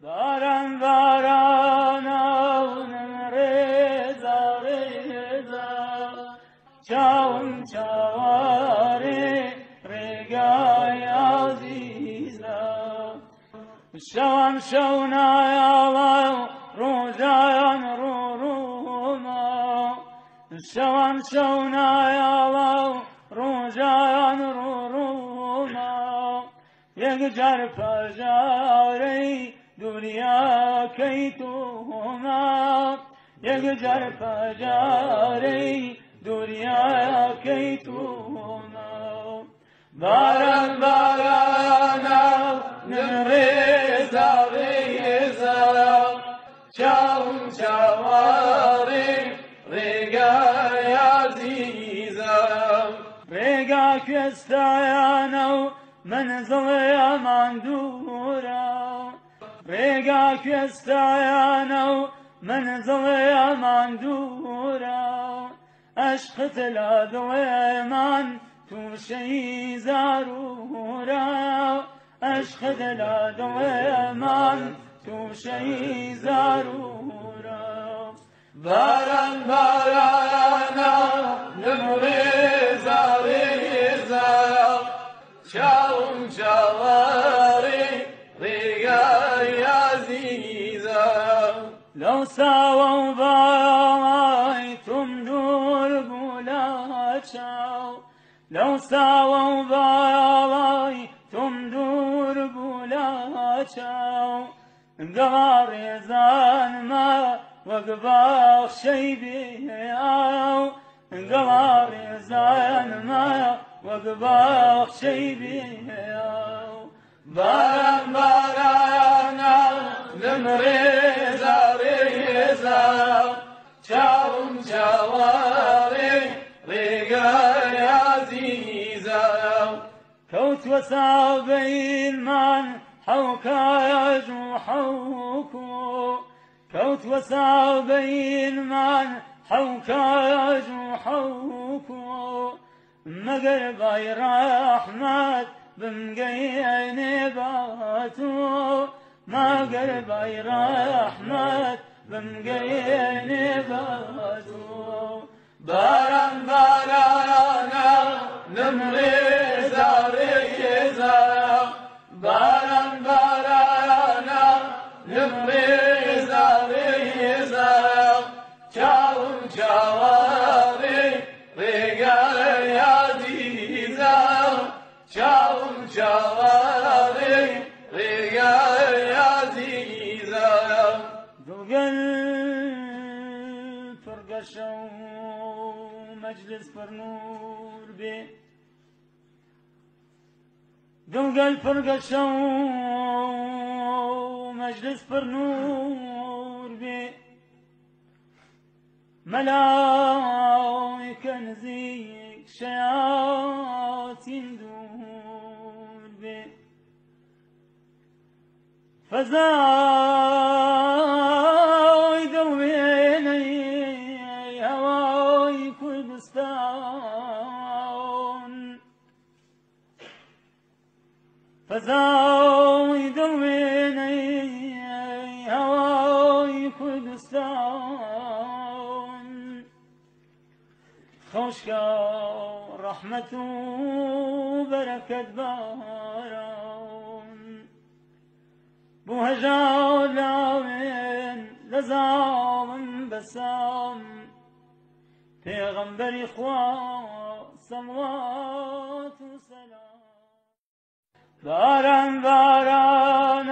باران بارانم ریزا ریزا چاوم چاواری ریگای عزیزا شوم شونایالا روزایان رو روما شوم شونایالا روزایان رو روما یک جر پجاری دنیا کی تو ما یک جر پجاری دنیا کی تو ما باران باران نریزا ریزا چاوم چاواری ریگای عزیزا ریگا کستایانو منزل امان دورا ریگا کستایانو منزل امان دورا عشق تلادو من توشی ضرورا عشق تلادو من توشی ضرورا باران باران نمریزا ریزا چاوم چاواری ریگای عزیزا لو ساووا بای تم دور بولا چاو لو ساووا بای تم دور بولا چاو قوار زان ما وقباخ شي بياو قوار زان ما وقباخ شي بياو باران باران نمريزا ريزا چاوم چاواري ريقاي عزيزا كوت وسابين من حوكا يجو حوكو كوت وسابين من حوكا يجو حوكو مقرب رحمت بمقين باتو ما قرب رحمت بمقين باتو باران باران نمريزا ريزا باران باران نمريزا ريزا چاوم چاواري ريقاي عزيزا چاوم چاواري ريقاي عزيزا دوغل فرقشو مجلس فرنور بي دوغل فرقشو مجلس فرنور بي ملائكة نزيك شياطين دور بي فزاي دويني هواي كل بستان فزاي دويني هواي كل بستان خوشكا رحمة بركة باران بوهجا لاوين لزام بسام پیغمبر خوا صلوات و سلام باران باران